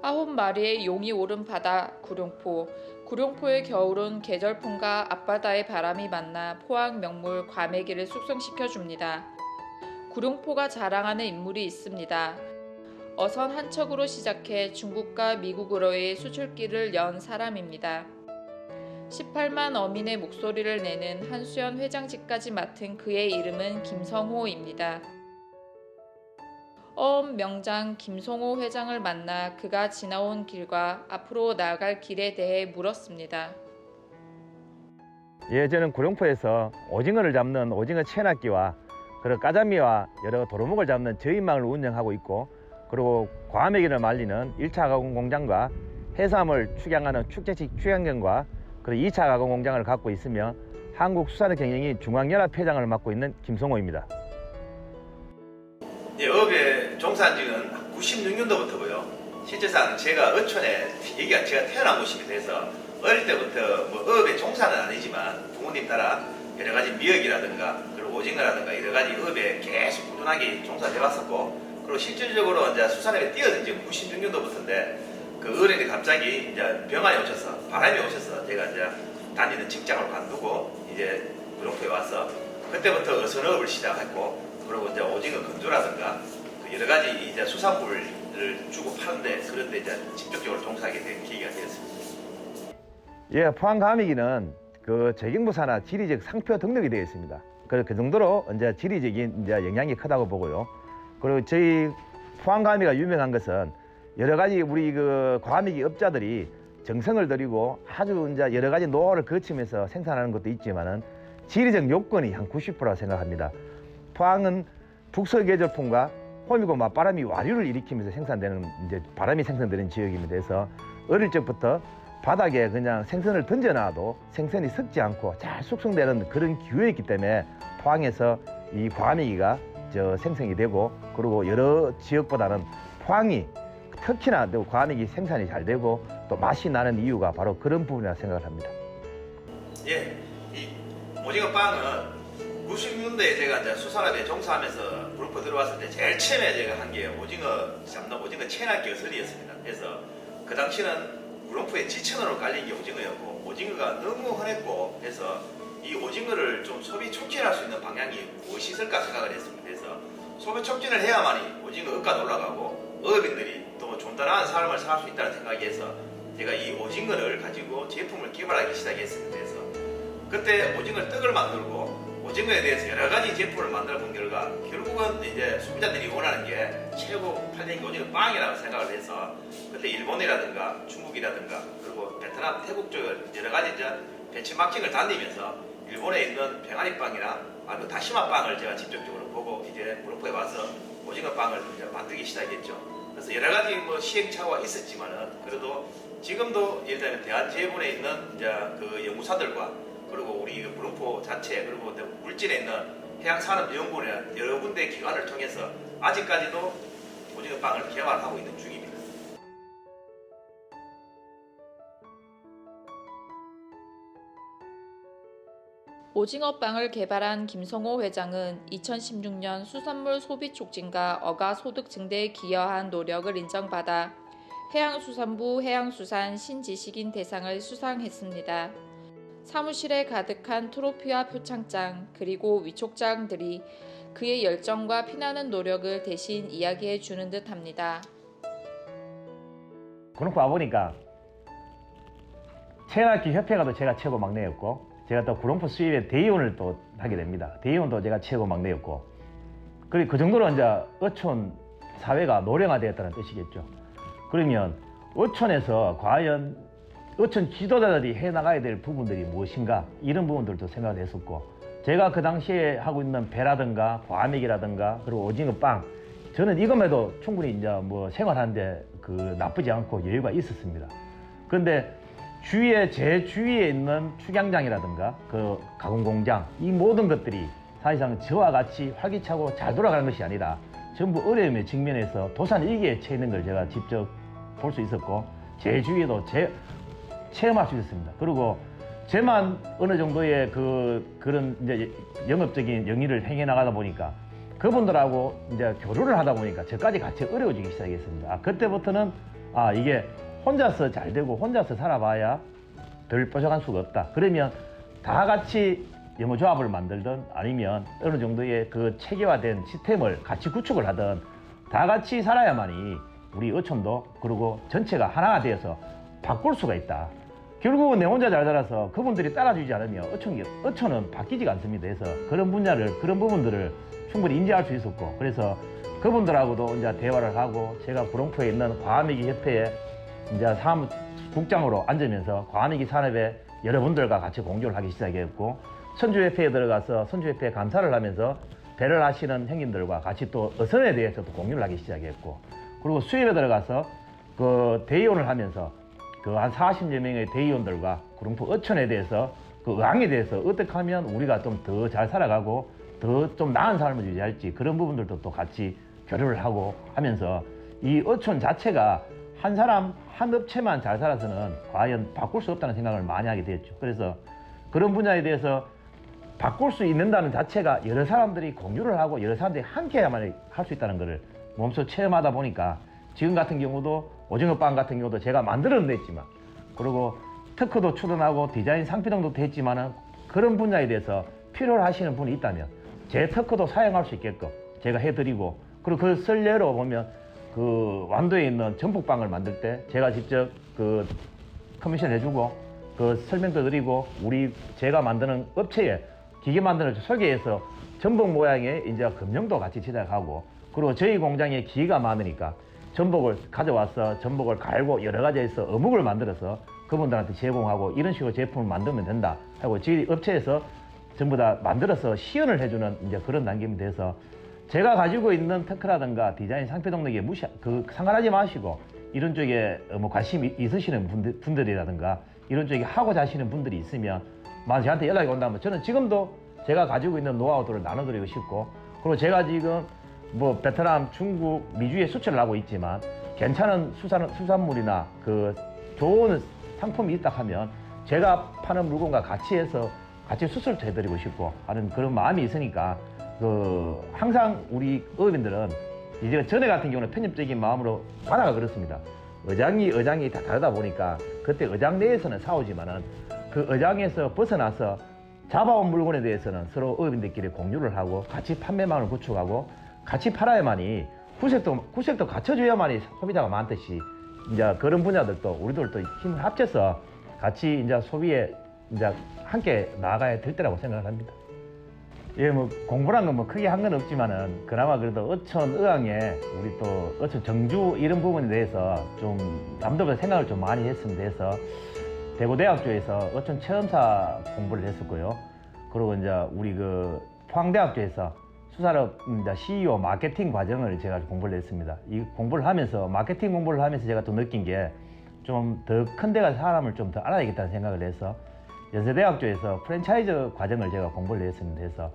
9마리의 용이 오른 바다 구룡포. 구룡포의 겨울은 계절풍과 앞바다의 바람이 만나 포항 명물 과메기를 숙성시켜줍니다. 구룡포가 자랑하는 인물이 있습니다. 어선 한 척으로 시작해 중국과 미국으로의 수출길을 연 사람입니다. 18만 어민의 목소리를 내는 한수연 회장직까지 맡은 그의 이름은 김성호입니다. 어업 명장 김성호 회장을 만나 그가 지나온 길과 앞으로 나아갈 길에 대해 물었습니다. 예, 저는 구룡포에서 오징어를 잡는 오징어 채납기와 그리고 까자미와 여러 도루묵을 잡는 저인망을 운영하고 있고, 그리고 과메기를 말리는 1차 가공 공장과 해삼을 축양하는 축제식 축양경과 그리고 2차 가공 공장을 갖고 있으며 한국수산업경영이 중앙연합회장을 맡고 있는 김성호입니다. 예, 어업에 종사한 지는 96년도부터고요. 실제상 제가 어촌에 여기가 제가 태어난 곳이기도 해서 어릴 때부터 뭐 어업에 종사는 아니지만 부모님 따라 여러 가지 미역이라든가 그리고 오징어라든가 여러 가지 어업에 계속 꾸준하게 종사해 왔었고, 그리고 실질적으로 이제 수산업에 뛰어든 지 96년도부터인데 그 어른이 갑자기 이제 병환이 오셔서 바람이 오셔서 제가 이제 다니는 직장을 관두고 이제 구룡포에 와서 그때부터 어선업을 시작했고, 그리고 이제 오징어 건조라든가 여러 가지 이제 수산물을 주고 파는데 그런데 이제 직접적으로 종사하게 된 계기가 되었습니다. 예, 포항 과메기는 그 재경부 산하 지리적 상표 등록이 되어 있습니다. 그 정도로 이제 지리적인 이제 영향이 크다고 보고요. 그리고 저희 포항 과메기가 유명한 것은 여러 가지 우리 그 과메기 업자들이 정성을 들이고 아주 이제 여러 가지 노하우를 거치면서 생산하는 것도 있지만은 지리적 요건이 한 90%라 생각합니다. 포항은 북서계절풍과 호미고 맞바람이 와류를 일으키면서 생산되는 이제 바람이 생성되는 지역입니다. 그래서 어릴 적부터 바닥에 그냥 생선을 던져놔도 생선이 썩지 않고 잘 숙성되는 그런 기후에 있기 때문에 포항에서 이 과메기가 생성이 되고, 그리고 여러 지역보다는 포항이 특히나 과메기 생산이 잘 되고 또 맛이 나는 이유가 바로 그런 부분이라 생각을 합니다. 예, 이 오징어 빵은 96년도에 제가 이제 수산업에 종사하면서 구룡포 들어왔을 때 제일 처음에 제가 한 게 오징어 잡는 오징어 채납기 어선이었습니다. 그래서 그 당시는 구룡포에 지천으로 깔린 게 오징어였고, 오징어가 너무 흔했고 해서 이 오징어를 좀 소비 촉진할 수 있는 방향이 무엇이 있을까 생각을 했습니다. 그래서 소비 촉진을 해야만이 오징어 업가도 올라가고 어업인들이 또 존단한 삶을 살 수 있다는 생각이 해서 제가 이 오징어를 가지고 제품을 개발하기 시작했습니다. 그래서 그때 오징어 떡을 만들고 오징어에 대해서 여러 가지 제품을 만들어 본 결과 결국은 이제 소비자들이 원하는 게 최고 팔리는 게 오징어 빵이라고 생각을 해서 그때 일본이라든가 중국이라든가 그리고 베트남, 태국 쪽 여러 가지 이제 벤치마킹을 다니면서 일본에 있는 병아리 빵이나 아니면 다시마 빵을 제가 직접적으로 보고 이제 구룡포에 와서 오징어 빵을 이제 만들기 시작했죠. 그래서 여러 가지 뭐 시행착오가 있었지만은 그래도 지금도 예를 들면 대한제본에 있는 이제 그 연구사들과 그리고 우리 구룡포 자체 그리고 물진에 있는 해양산업연구원이나 여러 군데 기관을 통해서 아직까지도 오징어 빵을 개발하고 있는 중입니다. 오징어빵을 개발한 김성호 회장은 2016년 수산물 소비 촉진과 어가 소득 증대에 기여한 노력을 인정받아 해양수산부 해양수산 신지식인 대상을 수상했습니다. 사무실에 가득한 트로피와 표창장 그리고 위촉장들이 그의 열정과 피나는 노력을 대신 이야기해 주는 듯 합니다. 구룡포 와보니까 채납기 협회가 또 제가 최고 막내였고, 제가 또 구룡포 수입의 대의원을 또 하게 됩니다. 대의원도 제가 최고 막내였고, 그리고 그 정도로 이제 어촌 사회가 노령화되었다는 뜻이겠죠. 그러면 어촌에서 과연 어촌 지도자들이 해나가야 될 부분들이 무엇인가, 이런 부분들도 생각을 했었고, 제가 그 당시에 하고 있는 배라든가 과메기라든가 그리고 오징어빵, 저는 이것만도 충분히 이제 뭐 생활하는데 그 나쁘지 않고 여유가 있었습니다. 그런데 제 주위에 있는 축양장이라든가 그 가공공장, 이 모든 것들이 사실상 저와 같이 활기차고 잘 돌아가는 것이 아니라 전부 어려움에 직면해서 도산위기에 처해 있는 걸 제가 직접 볼 수 있었고, 제 주위에도 체험할 수 있었습니다. 그리고 저만 어느 정도의 그런 이제 영업적인 영위를 행해 나가다 보니까 그분들하고 이제 교류를 하다 보니까 저까지 같이 어려워지기 시작했습니다. 그때부터는 아 이게 혼자서 잘 되고 혼자서 살아봐야 덜 뾰족한 수가 없다. 그러면 다 같이 영어조합을 만들든 아니면 어느 정도의 그 체계화된 시스템을 같이 구축을 하든 다 같이 살아야만이 우리 어촌도 그리고 전체가 하나가 되어서 바꿀 수가 있다. 결국은 내 혼자 잘 살아서 그분들이 따라주지 않으면 어촌은 바뀌지가 않습니다. 그래서 그런 그런 부분들을 충분히 인지할 수 있었고, 그래서 그분들하고도 이제 대화를 하고, 제가 구룡포에 있는 과메기 협회에 이제 사무국장으로 앉으면서 과메기 산업에 여러분들과 같이 공조를 하기 시작했고, 선주협회에 들어가서 선주협회 감사를 하면서 배를 하시는 형님들과 같이 또 어선에 대해서도 공유를 하기 시작했고, 그리고 수협에 들어가서 그 대의원을 하면서 그 한 40여 명의 대의원들과 구룡포 어촌에 대해서 그 의항에 대해서 어떻게 하면 우리가 좀 더 잘 살아가고 더 좀 나은 삶을 유지할지 그런 부분들도 또 같이 교류를 하고 하면서 이 어촌 자체가 한 사람 한 업체만 잘 살아서는 과연 바꿀 수 없다는 생각을 많이 하게 됐죠. 그래서 그런 분야에 대해서 바꿀 수 있는다는 자체가 여러 사람들이 공유를 하고 여러 사람들이 함께해야만 할 수 있다는 것을 몸소 체험하다 보니까 지금 같은 경우도 오징어빵 같은 경우도 제가 만들어냈지만, 그리고 특허도 출원하고 디자인 상피등도 했지만은 그런 분야에 대해서 필요로 하시는 분이 있다면 제 특허도 사용할 수 있게끔 제가 해드리고, 그리고 그 설례로 보면 그 완도에 있는 전복빵을 만들 때 제가 직접 그 커미션 해주고 그 설명도 드리고, 제가 만드는 업체에 기계 만드는 설계해서 전복 모양의 이제 금형도 같이 제작하고, 그리고 저희 공장에 기계가 많으니까 전복을 가져와서 전복을 갈고 여러 가지 해서 어묵을 만들어서 그분들한테 제공하고, 이런 식으로 제품을 만들면 된다 하고 저희 업체에서 전부 다 만들어서 시연을 해주는 이제 그런 단계이 돼서, 제가 가지고 있는 특허라든가 디자인 상표 등록에 상관하지 마시고 이런 쪽에 뭐 관심이 있으시는 분들이라든가 이런 쪽에 하고자 하시는 분들이 있으면 만약 저한테 연락이 온다면 저는 지금도 제가 가지고 있는 노하우들을 나눠드리고 싶고, 그리고 제가 지금 뭐 베트남, 중국, 미주에 수출을 하고 있지만 괜찮은 수산물이나 그 좋은 상품이 있다 하면 제가 파는 물건과 같이 해서 같이 수술도 해드리고 싶고 하는 그런 마음이 있으니까, 항상 우리 어민들은 이제 전에 같은 경우는 편협적인 마음으로 바다가 그렇습니다. 의장이 다 다르다 보니까 그때 의장 내에서는 싸우지만은 그 의장에서 벗어나서 잡아온 물건에 대해서는 서로 어민들끼리 공유를 하고 같이 판매망을 구축하고 같이 팔아야만이 구색도 갖춰줘야만이 소비자가 많듯이 이제 그런 분야들도 우리들도 힘을 합쳐서 같이 이제 소비에 이제 함께 나아가야 될 때라고 생각을 합니다. 예, 뭐 공부란 건 뭐 크게 한 건 없지만은 그나마 그래도 어촌 의왕에 우리 또 어촌 정주 이런 부분에 대해서 좀 남들보다 생각을 좀 많이 했으면 돼서 대구대학교에서 어촌 체험사 공부를 했었고요. 그리고 이제 우리 그 포항대학교에서 수산업 이제 CEO 마케팅 과정을 제가 공부를 했습니다. 이 공부를 하면서 마케팅 공부를 하면서 제가 또 느낀 게 좀 더 큰 데가 사람을 좀 더 알아야겠다는 생각을 해서 연세대학교에서 프랜차이즈 과정을 제가 공부를 했습니다. 그래서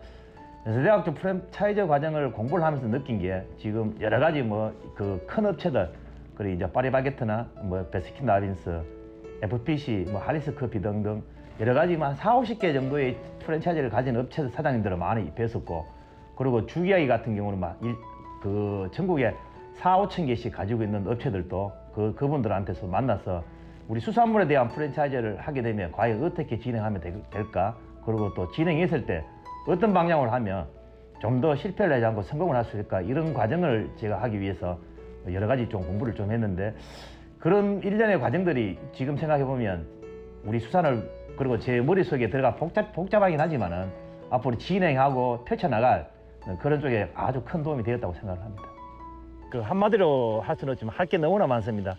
연세대학교 프랜차이즈 과정을 공부를 하면서 느낀 게 지금 여러 가지 뭐 그 큰 업체들, 그리고 이제 파리바게트나 뭐 베스킨 라빈스, FPC, 뭐 하리스 커피 등등 여러 가지 한 40-50개 정도의 프랜차이즈를 가진 업체 사장님들을 많이 뵀었고, 그리고 주기아이 같은 경우는 그 전국에 4-5천 개씩 가지고 있는 업체들도 그분들한테서 만나서 우리 수산물에 대한 프랜차이즈를 하게 되면 과연 어떻게 진행하면 될까? 그리고 또 진행했을 때 어떤 방향으로 하면 좀 더 실패를 하지 않고 성공을 할 수 있을까? 이런 과정을 제가 하기 위해서 여러 가지 좀 공부를 좀 했는데, 그런 일련의 과정들이 지금 생각해보면 우리 수산을, 그리고 제 머릿속에 들어가 복잡하긴 하지만은 앞으로 진행하고 펼쳐나갈 그런 쪽에 아주 큰 도움이 되었다고 생각을 합니다. 그 한마디로 할 수는 없지만 할 게 너무나 많습니다.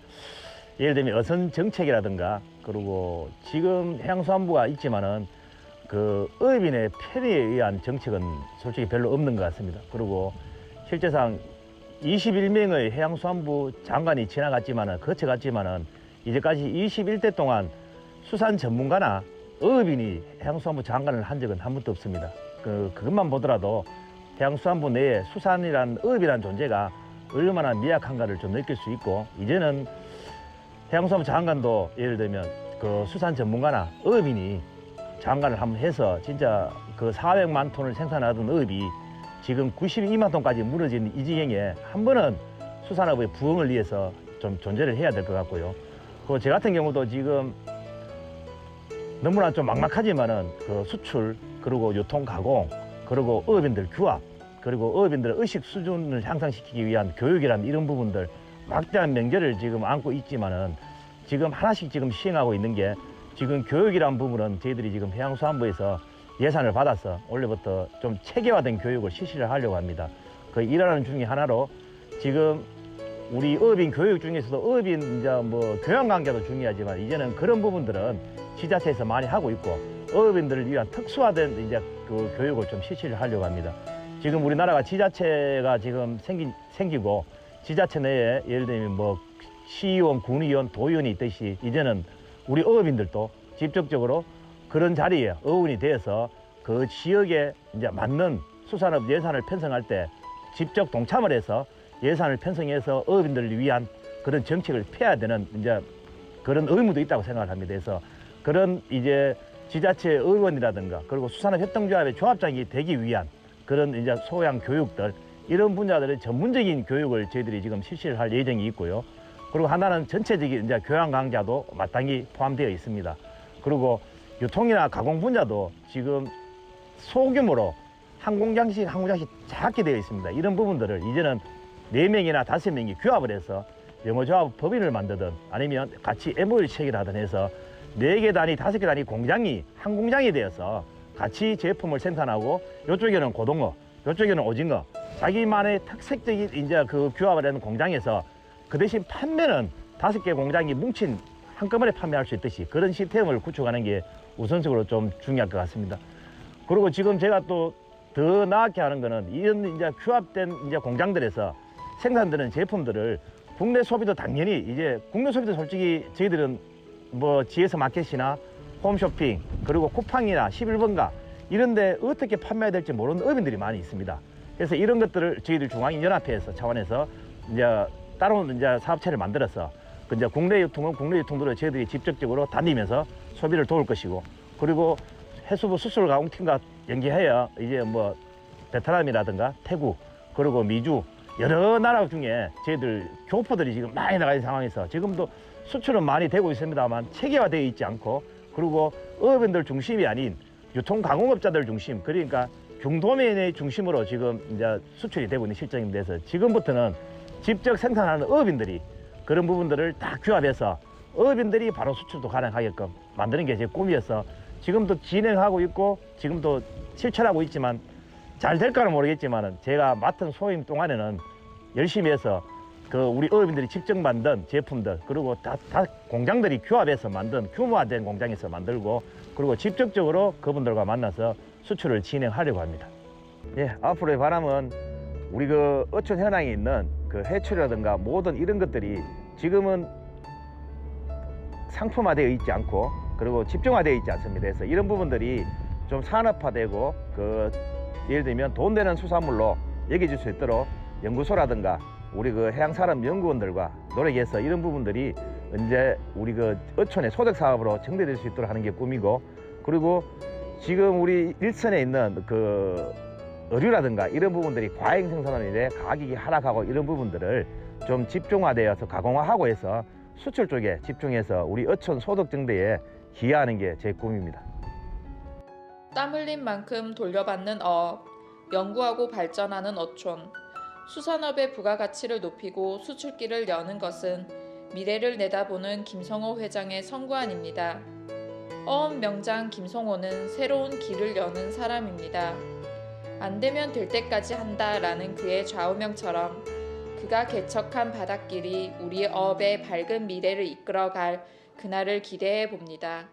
예를 들면 어선 정책이라든가, 그리고 지금 해양수산부가 있지만은 그 어업인의 편의에 의한 정책은 솔직히 별로 없는 것 같습니다. 그리고 실제상 21명의 해양수산부 장관이 지나갔지만은, 거쳐갔지만은 이제까지 21대 동안 수산 전문가나 어업인이 해양수산부 장관을 한 적은 한 번도 없습니다. 그것만 보더라도 해양수산부 내에 수산이란 어업이란 존재가 얼마나 미약한가를 좀 느낄 수 있고, 이제는 해양수산부 장관도 예를 들면 그 수산 전문가나 어업인이 장관을 한번 해서 진짜 그 400만 톤을 생산하던 어업이 지금 92만 톤까지 무너진 이 지경에 한 번은 수산업의 부흥을 위해서 좀 존재를 해야 될 것 같고요. 그 제 같은 경우도 지금 너무나 좀 막막하지만은 그 수출 그리고 유통 가공 그리고 어업인들 규합 그리고 어업인들의 의식 수준을 향상시키기 위한 교육이란 이런 부분들 막대한 명제를 지금 안고 있지만은 지금 하나씩 지금 시행하고 있는 게 지금 교육이란 부분은 저희들이 지금 해양수산부에서 예산을 받아서 올해부터 좀 체계화된 교육을 실시를 하려고 합니다. 그 일하는 중에 하나로 지금 우리 어업인 교육 중에서도 어업인 이제 뭐 교양 관계도 중요하지만 이제는 그런 부분들은 지자체에서 많이 하고 있고 어업인들을 위한 특수화된 이제 그 교육을 좀 실시를 하려고 합니다. 지금 우리나라가 지자체가 지금 생기고 지자체 내에 예를 들면 뭐 시의원, 군의원, 도의원이 있듯이 이제는 우리 어업인들도 직접적으로 그런 자리에 어원이 되어서 그 지역에 이제 맞는 수산업 예산을 편성할 때 직접 동참을 해서 예산을 편성해서 어업인들을 위한 그런 정책을 펴야 되는 이제 그런 의무도 있다고 생각을 합니다. 그래서 그런 이제 지자체 의원이라든가 그리고 수산업협동조합의 조합장이 되기 위한 그런 이제 소양 교육들 이런 분야들의 전문적인 교육을 저희들이 지금 실시를 할 예정이 있고요. 그리고 하나는 전체적인 이제 교양 강좌도 마땅히 포함되어 있습니다. 그리고 유통이나 가공 분야도 지금 소규모로 한 공장씩 작게 되어 있습니다. 이런 부분들을 이제는 4명이나 5명이 규합을 해서 영어조합 법인을 만들든 아니면 같이 MOU를 체결 하든 해서 4개 단위, 5개 단위 공장이 한 공장이 되어서 같이 제품을 생산하고 이쪽에는 고등어, 이쪽에는 오징어 자기만의 특색적인 이제 그 규합을 하는 공장에서 그 대신 판매는 5개 공장이 뭉친 한꺼번에 판매할 수 있듯이 그런 시스템을 구축하는 게 우선적으로 좀 중요할 것 같습니다. 그리고 지금 제가 또 더 나아게 하는 거는 이런 이제 규합된 이제 공장들에서 생산되는 제품들을 국내 소비도 당연히 이제 국내 소비도 솔직히 저희들은 뭐 지에서 마켓이나 홈쇼핑 그리고 쿠팡이나 11번가 이런 데 어떻게 판매해야 될지 모르는 어민들이 많이 있습니다. 그래서 이런 것들을 저희들 중앙연합회에서 차원에서 이제 따로 이제 사업체를 만들어서 그 이제 국내 유통은 국내 유통들을 저희들이 직접적으로 다니면서 소비를 도울 것이고 그리고 해수부 수출 가공팀과 연계하여 이제 뭐 베트남이라든가 태국 그리고 미주 여러 나라 중에 저희들 교포들이 지금 많이 나가 있는 상황에서 지금도 수출은 많이 되고 있습니다만 체계화되어 있지 않고 그리고 어업인들 중심이 아닌 유통가공업자들 중심 그러니까 중도면의 중심으로 지금 이제 수출이 되고 있는 실정인데서 지금부터는 직접 생산하는 어업인들이 그런 부분들을 다 규합해서 어업인들이 바로 수출도 가능하게끔 만드는 게 제 꿈이어서 지금도 진행하고 있고 지금도 실천하고 있지만 잘 될까는 모르겠지만 제가 맡은 소임 동안에는 열심히 해서 그 우리 어업인들이 직접 만든 제품들 그리고 다 공장들이 규합해서 만든 규모화된 공장에서 만들고 그리고 직접적으로 그분들과 만나서 수출을 진행하려고 합니다. 예, 앞으로의 바람은 우리 그 어촌 현황에 있는 그 해초라든가 모든 이런 것들이 지금은 상품화되어 있지 않고 그리고 집중화되어 있지 않습니다. 그래서 이런 부분들이 좀 산업화되고 그 예를 들면 돈 되는 수산물로 여겨질 수 있도록 연구소라든가 우리 그 해양산업연구원들과 노력해서 이런 부분들이 이제 우리 그 어촌의 소득 사업으로 정대될 수 있도록 하는 게 꿈이고 그리고 지금 우리 일선에 있는 그 어류라든가 이런 부분들이 과잉 생산으로 인해 가격이 하락하고 이런 부분들을 좀 집중화되어서 가공화하고 해서 수출 쪽에 집중해서 우리 어촌 소득 증대에 기여하는 게 제 꿈입니다. 땀 흘린 만큼 돌려받는 어업, 연구하고 발전하는 어촌, 수산업의 부가가치를 높이고 수출길을 여는 것은 미래를 내다보는 김성호 회장의 선구안입니다. 어업 명장 김성호는 새로운 길을 여는 사람입니다. 안 되면 될 때까지 한다라는 그의 좌우명처럼 그가 개척한 바닷길이 우리 어업의 밝은 미래를 이끌어갈 그날을 기대해 봅니다.